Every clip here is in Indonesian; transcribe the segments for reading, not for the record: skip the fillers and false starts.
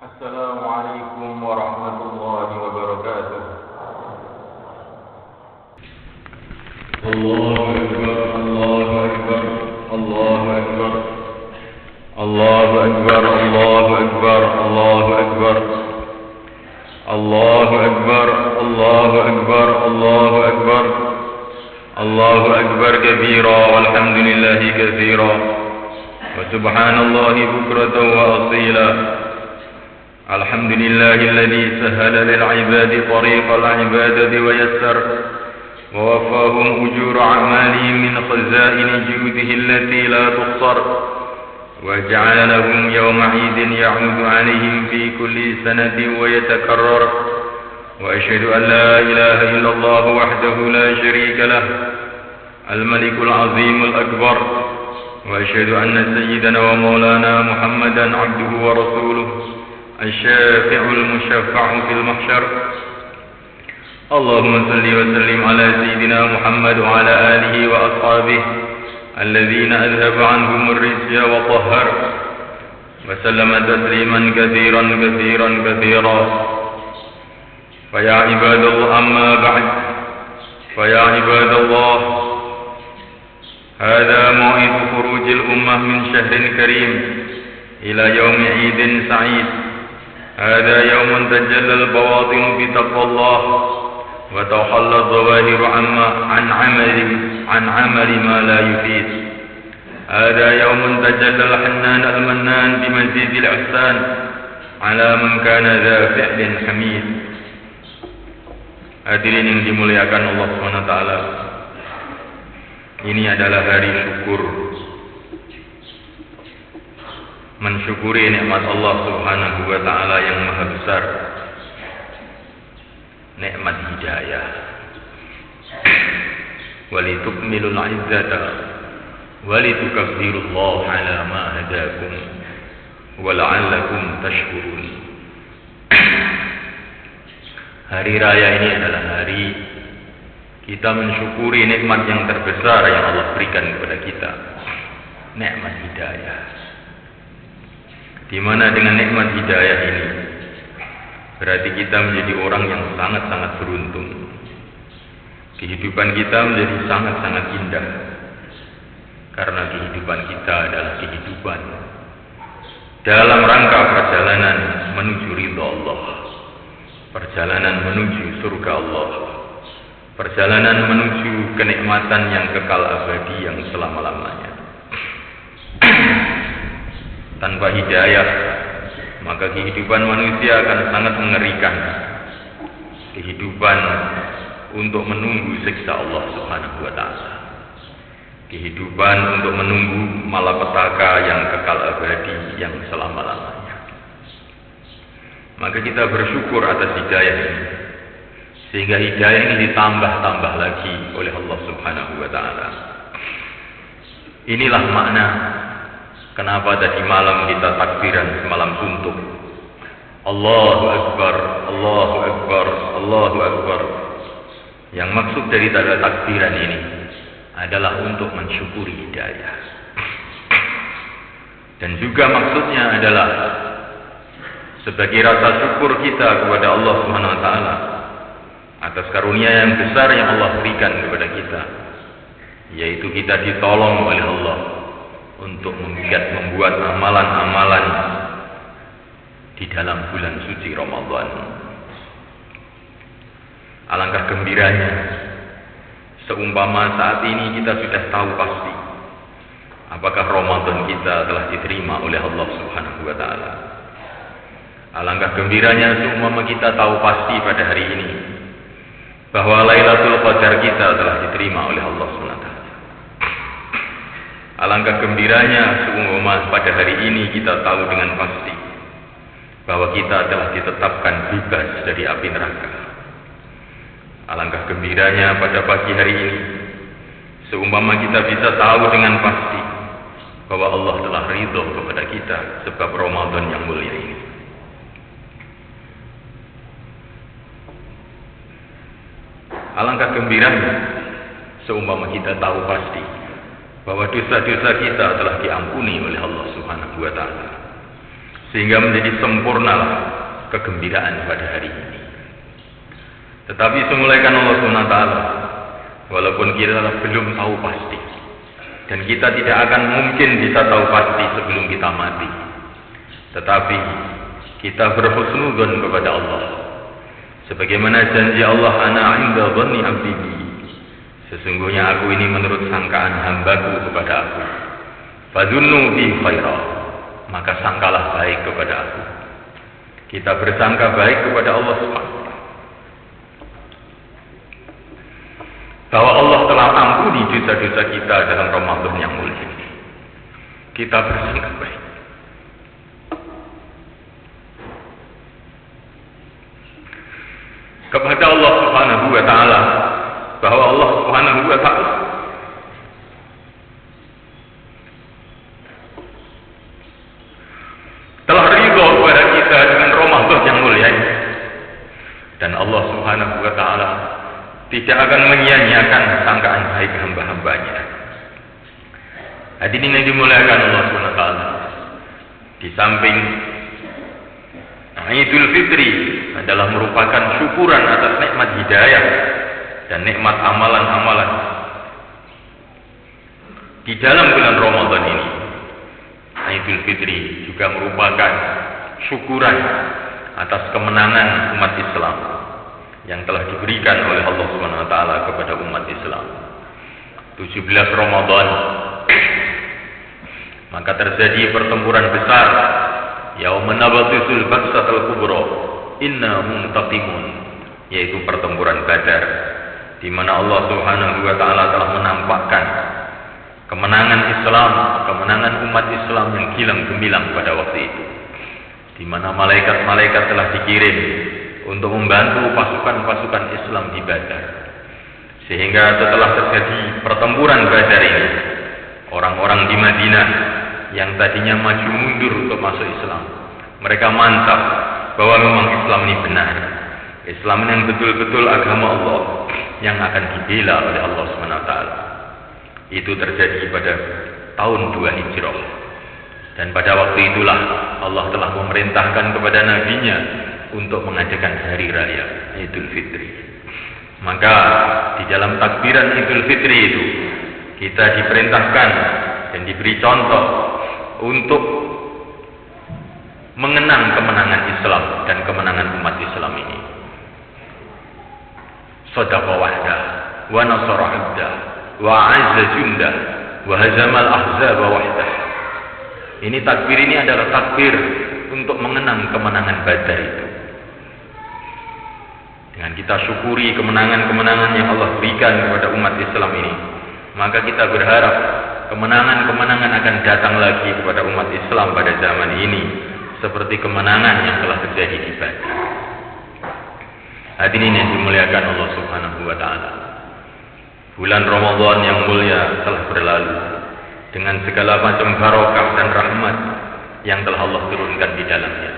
السلام عليكم ورحمة الله وبركاته. الله أكبر الله أكبر الله أكبر الله أكبر الله أكبر الله أكبر الله أكبر الله أكبر الله أكبر الله أكبر كبيرا والحمد لله كثيرا وسبحان الله بكرة وأصيلا. الحمد لله الذي سهل للعباد طريق العبادة ويسر ووفاهم أجور أعمالهم من خزائن جوده التي لا تحصر وجعل لهم يوم عيد يعود عليهم في كل سنة ويتكرر. وأشهد أن لا إله إلا الله وحده لا شريك له الملك العظيم الأكبر. وأشهد أن سيدنا ومولانا محمدا عبده ورسوله الشافع المشفع في المحشر. اللهم صل وسلم على سيدنا محمد وعلى آله وأصحابه الذين أذهب عنهم الرجس وطهر وسلم تسليما كثيرا كثيرا كثيرا. فيا عباد الله أما بعد فيا عباد الله هذا موعد خروج الأمة من شهر كريم إلى يوم عيد سعيد. هذا يوم تجلى البواطن بتقوى الله وتحل الظواهر عن عمل ما لا يفيد. هذا يوم تجلى الحنان المنان بمزيد الإحسان على من كان ذا فعل حميد. Hadirin yang dimuliakan Allah SWT, ini adalah hari syukur, mensyukuri nikmat Allah Subhanahu wa taala yang maha besar, nikmat hidayah. Walitukmilul izzata walitukabbirullaha ala ma hadakum wala'allakum tashkurun. Hari raya ini adalah hari kita mensyukuri nikmat yang terbesar yang Allah berikan kepada kita, nikmat hidayah. Di mana dengan nikmat hidayah ini berarti kita menjadi orang yang sangat-sangat beruntung. Kehidupan kita menjadi sangat-sangat indah karena kehidupan kita adalah kehidupan dalam rangka perjalanan menuju ridha Allah, perjalanan menuju surga Allah, perjalanan menuju kenikmatan yang kekal abadi yang selama-lamanya. Tanpa hidayah, maka kehidupan manusia akan sangat mengerikan. Kehidupan untuk menunggu siksa Allah Subhanahu wa taala. Kehidupan untuk menunggu malapetaka yang kekal abadi yang selama-lamanya. Maka kita bersyukur atas hidayah ini, sehingga hidayah ini ditambah-tambah lagi oleh Allah Subhanahu wa taala. Inilah makna kenapa tadi malam kita takbiran semalam suntuk. Allahu Akbar, Allahu Akbar, Allahu Akbar. Yang maksud dari tanda takbiran ini adalah untuk mensyukuri hidayah. Dan juga maksudnya adalah sebagai rasa syukur kita kepada Allah Subhanahu wa taala atas karunia yang besar yang Allah berikan kepada kita, yaitu kita ditolong oleh Allah untuk membuat amalan-amalan di dalam bulan suci Ramadan. Alangkah gembiranya seumpama saat ini kita sudah tahu pasti apakah Ramadan kita telah diterima oleh Allah Subhanahu wa taala. Alangkah gembiranya seumpama kita tahu pasti pada hari ini bahwa Lailatul Qadar kita telah diterima oleh Allah Subhanahu wa taala. Alangkah gembiranya seumpama pada hari ini kita tahu dengan pasti bahwa kita telah ditetapkan bebas dari api neraka. Alangkah gembiranya pada pagi hari ini seumpama kita bisa tahu dengan pasti bahwa Allah telah ridho kepada kita sebab Ramadan yang mulia ini. Alangkah gembiranya seumpama kita tahu pasti bahwa dosa-dosa kita telah diampuni oleh Allah Subhanahu wa taala. sehingga menjadi sempurnalah kegembiraan pada hari ini. Tetapi semulaikan Allah SWT, walaupun kita belum tahu pasti, dan kita tidak akan mungkin bisa tahu pasti sebelum kita mati, tetapi kita berhusnudzon kepada Allah. Sebagaimana janji Allah, ana 'inda dhanni 'abdi bi. Sesungguhnya aku ini menurut sangkaan hambaku kepada aku. Fadzunnu bi khaira. Maka sangkalah baik kepada aku. Kita bersangka baik kepada Allah SWT, bahwa Allah telah ampuni dosa-dosa kita dalam Ramadan yang mulia ini. Kita bersangka baik. Kepada Allah Subhanahu wa taala, bahwa Allah Subhanahu wa taala telah ridho kepada kita dengan Ramadan yang mulia ini. Dan Allah Subhanahu wa taala tidak akan menyia-nyiakan sangkaan baik hamba-hambanya. Hadirin yang dimuliakan Allah Subhanahu wa taala, di samping Idul Fitri adalah merupakan syukuran atas nikmat hidayah dan nikmat amalan-amalan di dalam bulan Ramadan ini. Idul Fitri juga merupakan syukuran atas kemenangan umat Islam yang telah diberikan oleh Allah Subhanahu wa taala kepada umat Islam. 17 Ramadan maka terjadi pertempuran besar, yauma nabatisul baqsatul kubra inna muntaqimun, yaitu pertempuran Badar, di mana Allah Subhanahu wa taala telah menampakkan kemenangan Islam, kemenangan umat Islam yang gilang gemilang pada waktu itu, di mana malaikat-malaikat telah dikirim untuk membantu pasukan-pasukan Islam di Badar. Sehingga setelah terjadi pertempuran Badar ini, orang-orang di Madinah yang tadinya maju mundur untuk masuk Islam, mereka mantap bahwa memang Islam ini benar, Islam yang betul-betul agama Allah yang akan dibela oleh Allah SWT. Itu terjadi pada tahun 2 Hijrah. Dan pada waktu itulah Allah telah memerintahkan kepada nabinya untuk mengadakan hari raya Idul Fitri. Maka di dalam takbiran Idul Fitri itu kita diperintahkan dan diberi contoh untuk mengenang kemenangan Islam dan kemenangan umat Islam ini. Sadaqa wahda wa nasara abda wa azza junda wa hazamal ahzaba wahda. Ini takbir ini adalah takbir untuk mengenang kemenangan Badar itu. Dengan kita syukuri kemenangan-kemenangan yang Allah berikan kepada umat Islam ini, maka kita berharap kemenangan-kemenangan akan datang lagi kepada umat Islam pada zaman ini, seperti kemenangan yang telah terjadi di Badar. Hadirin yang dimuliakan Allah Subhanahu wa taala, bulan Ramadan yang mulia telah berlalu dengan segala macam barokah dan rahmat yang telah Allah turunkan di dalamnya.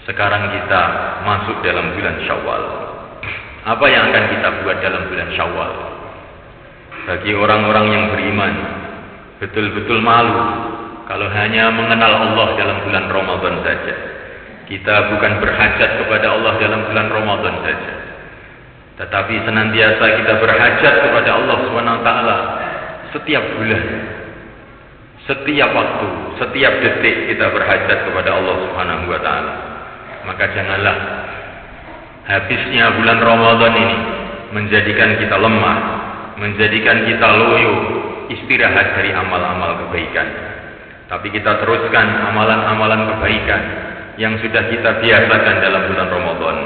Sekarang kita masuk dalam bulan Syawal. Apa yang akan kita buat dalam bulan Syawal? Bagi orang-orang yang beriman, betul-betul malu kalau hanya mengenal Allah dalam bulan Ramadan saja. Kita bukan berhajat kepada Allah dalam bulan Ramadan saja, tetapi senantiasa kita berhajat kepada Allah SWT setiap bulan, setiap waktu, setiap detik kita berhajat kepada Allah Subhanahu wa taala. Maka janganlah habisnya bulan Ramadan ini menjadikan kita lemah, menjadikan kita loyo, istirahat dari amal-amal kebaikan. Tapi kita teruskan amalan-amalan kebaikan yang sudah kita biasakan dalam bulan Ramadan,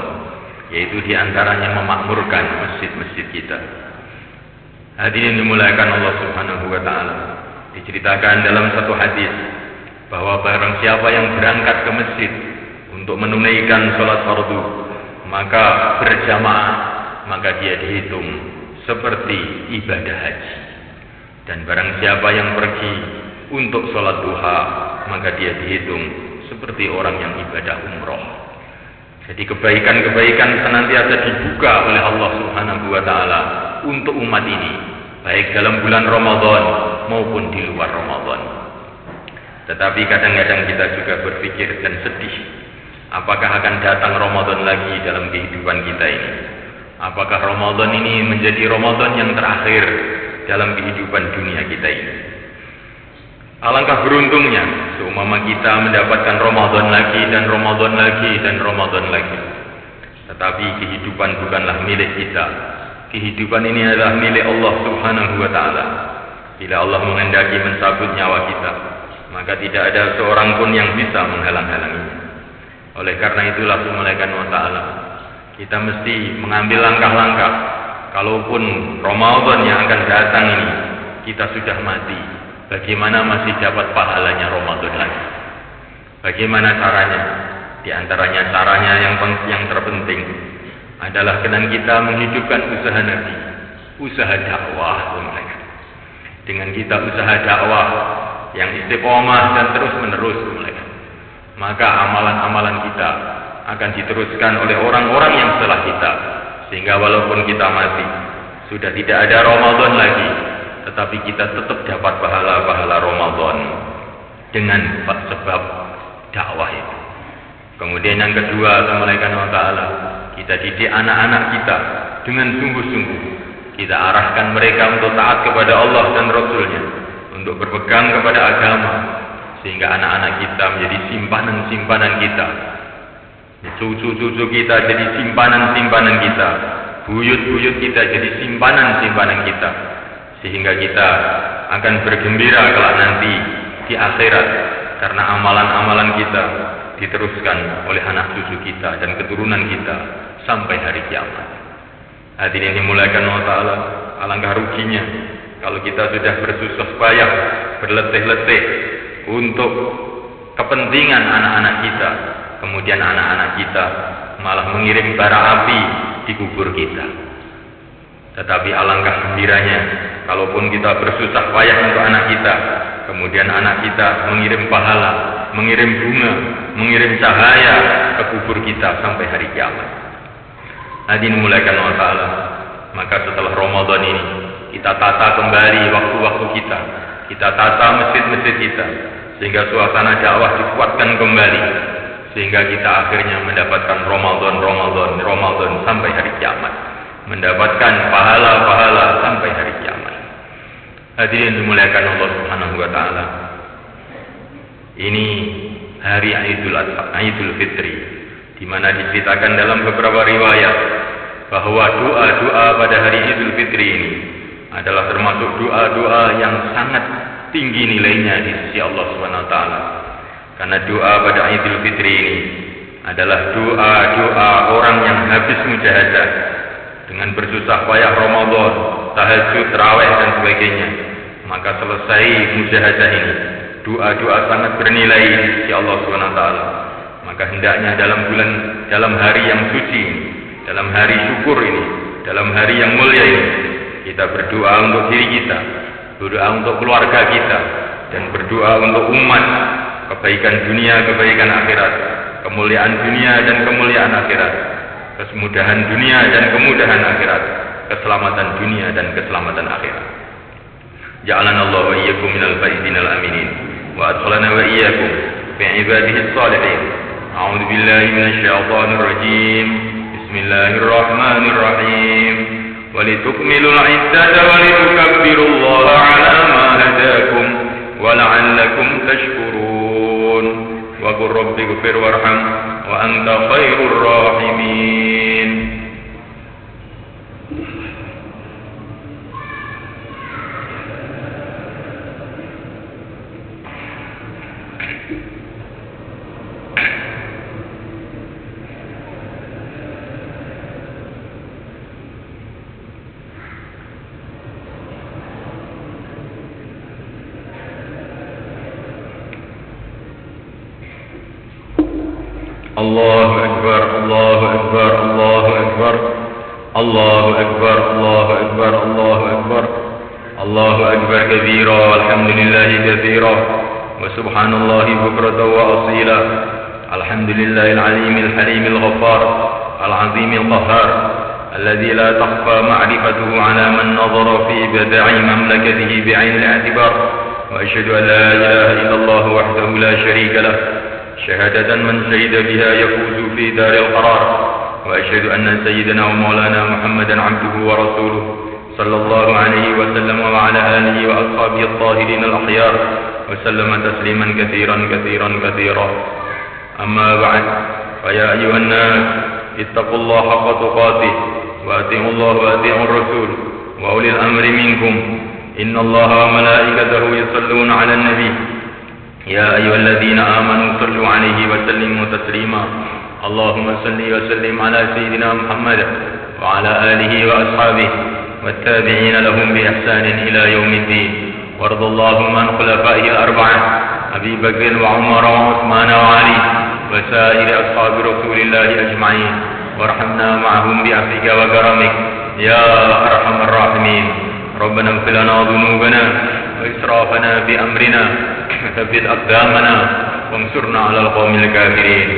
yaitu diantaranya memakmurkan masjid-masjid kita. Hadirin dimuliakan Allah Subhanahu wa taala, diceritakan dalam satu hadis bahwa barang siapa yang berangkat ke masjid untuk menunaikan sholat fardu, maka berjamaah, maka dia dihitung seperti ibadah haji. Dan barang siapa yang pergi untuk sholat duha, maka dia dihitung seperti orang yang ibadah umroh. Jadi kebaikan-kebaikan senantiasa dibuka oleh Allah Subhanahu wa taala untuk umat ini, baik dalam bulan Ramadan maupun di luar Ramadan. Tetapi kadang-kadang kita juga berpikir dan sedih, apakah akan datang Ramadan lagi dalam kehidupan kita ini? Apakah Ramadan ini menjadi Ramadan yang terakhir dalam kehidupan dunia kita ini? Alangkah beruntungnya seumpama kita mendapatkan Ramadan lagi dan Ramadan lagi dan Ramadan lagi. Tetapi kehidupan bukanlah milik kita. Kehidupan ini adalah milik Allah Subhanahu wa ta'ala. Bila Allah menghendaki mencabut nyawa kita, maka tidak ada seorang pun yang bisa menghalang-halanginya. Oleh karena itulah Subhanahu wa ta'ala, kita mesti mengambil langkah-langkah. Kalaupun Ramadan yang akan datang ini kita sudah mati, bagaimana masih dapat pahalanya Ramadan lagi? Bagaimana caranya? Di antaranya caranya yang terpenting adalah dengan kita menghidupkan usaha Nabi, usaha dakwah. Dengan kita usaha dakwah yang istiqomah dan terus menerus, maka amalan-amalan kita akan diteruskan oleh orang-orang yang setelah kita, sehingga walaupun kita mati sudah tidak ada Ramadan lagi, tetapi kita tetap dapat pahala-pahala Ramadan dengan sebab dakwah itu. Kemudian yang kedua, Subhanahu wa ta'ala, kita didik anak-anak kita dengan sungguh-sungguh. Kita arahkan mereka untuk taat kepada Allah dan Rasul-Nya, untuk berpegang kepada agama, sehingga anak-anak kita menjadi simpanan-simpanan kita. Cucu-cucu kita jadi simpanan-simpanan kita. Buyut-buyut kita jadi simpanan-simpanan kita. Sehingga kita akan bergembira kelak nanti di akhirat, karena amalan-amalan kita diteruskan oleh anak cucu kita dan keturunan kita sampai hari kiamat. Hadirin yang dimuliakan Allah Ta'ala, alangkah ruginya kalau kita sudah bersusah payah, berletih-letih untuk kepentingan anak-anak kita, kemudian anak-anak kita malah mengirim bara api di kubur kita. Tetapi alangkah gembiranya kalaupun kita bersusah payah untuk anak kita, kemudian anak kita mengirim pahala, mengirim bunga, mengirim cahaya ke kubur kita sampai hari kiamat. Hadirin dimuliakan Allah Ta'ala, maka setelah Ramadan ini kita tata kembali waktu-waktu kita, kita tata masjid-masjid kita, sehingga suasana dakwah dikuatkan kembali, sehingga kita akhirnya mendapatkan Ramadan sampai hari kiamat, mendapatkan pahala-pahala sampai hari kiamat. Hadirin dimuliakan Allah Subhanahu wa ta'ala, ini hari Idul Fitri, di mana diceritakan dalam beberapa riwayat bahwa doa-doa pada hari Idul Fitri ini adalah termasuk doa-doa yang sangat tinggi nilainya di sisi Allah Subhanahu wa ta'ala. Karena doa pada Idul Fitri ini adalah doa-doa orang yang habis mujahadah dengan bersusah payah Ramadan, tahajud, tarawih dan sebagainya. Maka selesai mujahadah ini, doa-doa sangat bernilai di sisi Allah Subhanahu wa ta'ala. Maka hendaknya dalam hari yang suci, dalam hari syukur ini, dalam hari yang mulia ini, kita berdoa untuk diri kita, berdoa untuk keluarga kita, dan berdoa untuk umat, kebaikan dunia, kebaikan akhirat, kemuliaan dunia dan kemuliaan akhirat, kemudahan dunia dan kemudahan akhirat, keselamatan dunia dan keselamatan akhirat. Ja'alana Allah wa iyyakum minal faizin al-aminin wa adkhalana wa iyyakum fi ibadihi as-salihin. A'udzu billahi minasy syaithanir rajim. Bismillahirrahmanirrahim. Walitukmilul 'iddata walitukabbirullaha 'ala ma hadakum wa la'allakum tashkurun. Wa qur rabbighfir warham wa anta khairur rahimin. Allahu Akbar, Allahu Akbar, Allahu Akbar, Allahu Akbar, Allahu Akbar, Allahu Akbar, Allahu Akbar kabira, walhamdulillahi katsira, wa subhanallahi bukratan wa asila. Alhamdulillahil alimil halimil ghaffar, al-azimil qahhar, alladzi la takhfa ma'rifatuhu 'ala man nadhara fi bada'i mamlakatihi bi'ain al-i'tibar. وأشهد أن لا إله إلا الله وحده لا شريك له شهادة من شهد بها يفوز في دار القرار. وأشهد أن سيدنا ومولانا محمدا عبده ورسوله صلى الله عليه وسلم وعلى آله وأصحابه الطاهرين الأخيار وسلم تسليما كثيرا كثيرا كثيرا. أما بعد، فيا أيها الناس اتقوا الله حق تقاته وأطيعوا الله وأطيعوا الرسول وأولي الأمر منكم. إن الله وملائكته يصلون على النبي يا أيها الذين آمنوا صلوا عليه وسلموا تسليما. اللهم صل وسلم على سيدنا محمد وعلى آله وأصحابه والتابعين لهم بإحسان إلى يوم الدين. وارض اللهم عن خلفائه الأربعة أبي بكر وعمر وعثمان وعلي وسائر أصحاب رسول الله أجمعين، وارحمنا معهم بعفوك وكرمك يا أرحم الراحمين. ربنا اغفر لنا ذنوبنا وإسرافنا في أمرنا وثبت أقدامنا وانصرنا على القوم الكافرين.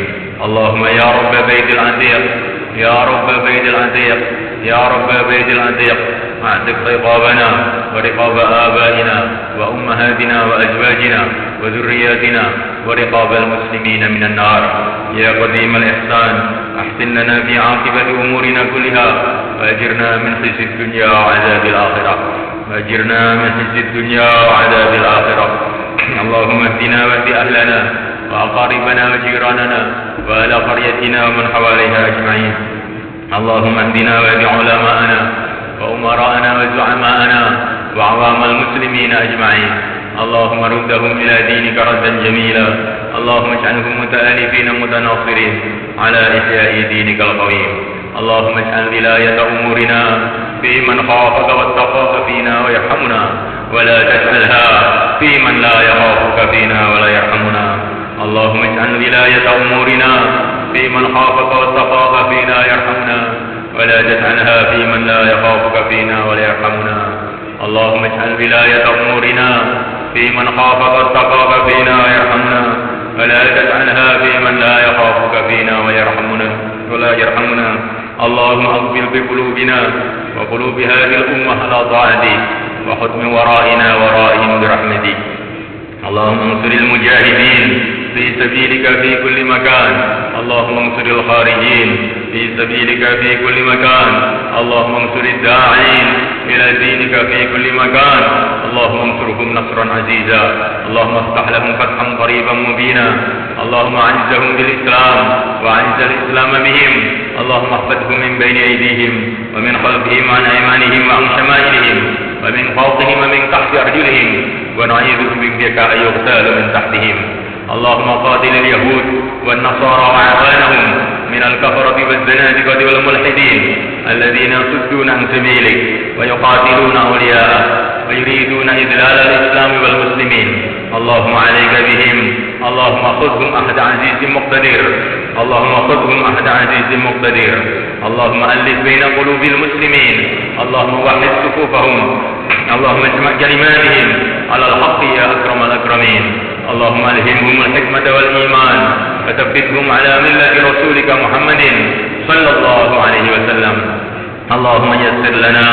اللهم يا رب بيت العتيق، يا رب بيت العتيق، يا رب بيت العتيق، اعتق رقابنا ورقاب آبائنا وأمهاتنا وأزواجنا وذرياتنا ورقاب المسلمين من النار. يا قديم الإحسان أحسن لنا في عاقبة أمورنا كلها وأجرنا من خزي الدنيا وعذاب الآخرة، وأجرنا من خزي الدنيا وعذاب الآخرة. اللهم اهدنا واهد أهلنا وأقاربنا وجيراننا وأهل قريتنا ومن حواليها أجمعين. اللهم اهدنا واهد علماءنا وأمراءنا وزعماءنا وعوام المسلمين أجمعين. اللهم ردهم إلى دينك ردا جميلا. اللهم اجعلهم متآلفين متناصرين على إحياء دينك القويم. اللهم اجعل ولاية أمورنا في من خافك واتقاك فينا ويرحمنا، ولا تجعلها في من لا يخافك فينا ولا يرحمنا. اللهم اجعل ولاية أمورنا في من خافك واتقاك فينا يرحمنا، ولا تجعلها في من لا يخافك فينا ولا يرحمنا. اللهم اجعل ولاية أمورنا في من خافك واتقاك فينا ويرحمنا، ولا تجعلها في من لا يخافك فينا ولا يرحمنا. اللهم أقبل بقلوبنا وقلوب هذه الأمة على طاعتك، وخذ من ورائنا ورائهم برحمتك. اللهم انصر المجاهدين في سبيلك في كل مكان. اللهم انصر الخارجين في سبيلك في كل مكان. اللهم انصر الداعين إلى دينك في كل مكان. اللهم انصرهم نصرا عزيزا. اللهم افتح لهم فتحا قريبا مبينا. اللهم اعزهم بالإسلام وأعز الإسلام بهم. اللهم احفظهم من بين أيديهم ومن خلفهم عن أيمانهم وعن شمائلهم ومن فوقهم ومن تحت أرجلهم، ونعيذ بك أن يغتالوا من تحتهم. اللهم قاتل اليهود والنصارى وأعوانهم من الكفرة والزنادقة والملحدين الذين يصدون عن سبيلك ويقاتلون أولياءك ويريدون إذلال الإسلام والمسلمين. اللهم عليك بهم. اللهم خذهم أحد عزيز مقتدر. اللهم خذهم أحد عزيز مقتدر. اللهم ألف بين قلوب المسلمين. اللهم وحد صفوفهم. اللهم اجمع كلماتهم على الحق يا أكرم الأكرمين. اللهم ألهمهم الحكمة والإيمان وثبتهم على ملة رسولك محمد صلى الله عليه وسلم. اللهم يسر لنا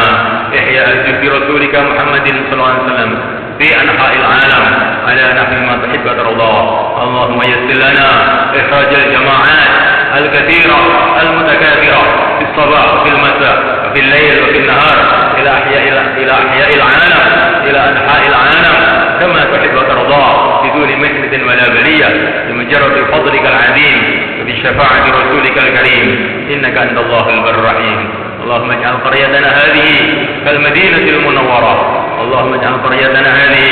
إحياء ذكر رسولك محمد صلى الله عليه وسلم في أنحاء العالم على نحو ما تحب وترضى. اللهم يسر لنا إخراج الجماعات الكثيرة المتكاثرة في الصباح وفي المساء وفي الليل وفي النهار إلى أحياء العالم، إلى أنحاء العالم كما تحب وترضى بدون محنة ولا بلية، بمجرد فضلك العظيم وبشفاعة رسولك الكريم، إنك أنت الله البر الرحيم. اللهم اجعل قريتنا هذه كالمدينة المنورة. اللهم اجعل قريتنا هذه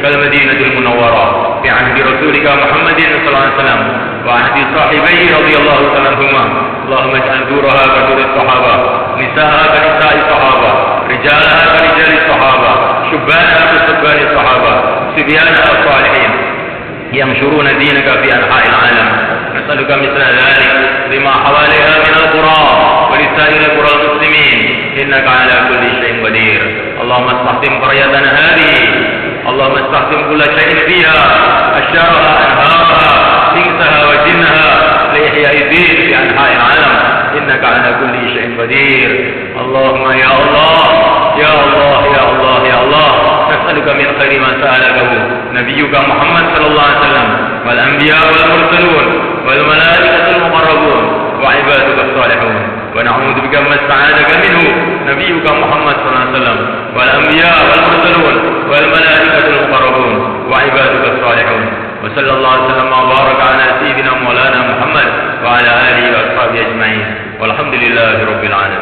كالمدينة المنورة بعهد رسولك محمد صلى الله عليه وسلم وعهد صاحبيه رضي الله تعالى عنهما. اللهم اجعل دورها كدور الصحابة، نساءها كنساء الصحابة، رجالها كرجال الصحابة، شبانها كشبان الصحابة، صبيانها الصالحين ينشرون دينك في أنحاء العالم. نسألك مثل ذلك لما حواليها من القرى ولسائر قرى المسلمين، إنك على كل شيء قدير. اللهم استحكم قريتنا هذه. اللهم استحكم كل شيء فيها، أشجارها، أنهارها، إنسها وجنها، لإحياء الدين في أنحاء العالم، إنك على كل شيء قدير. اللهم يا الله يا الله يا الله يا الله، ونسألك من خير ما سألكه نبيك محمد صلى الله عليه وسلم والأنبياء والمرسلون والملائكة المقربون وعبادك الصالحون، ونعوذ بك مما استعاذك منه نبيك محمد صلى الله عليه وسلم والأنبياء والمرسلون والملائكة المقربون وعبادك الصالحون. وصلى الله وسلم وبارك على سيدنا مولانا محمد وعلى آله وأصحابه أجمعين، والحمد لله رب العالمين.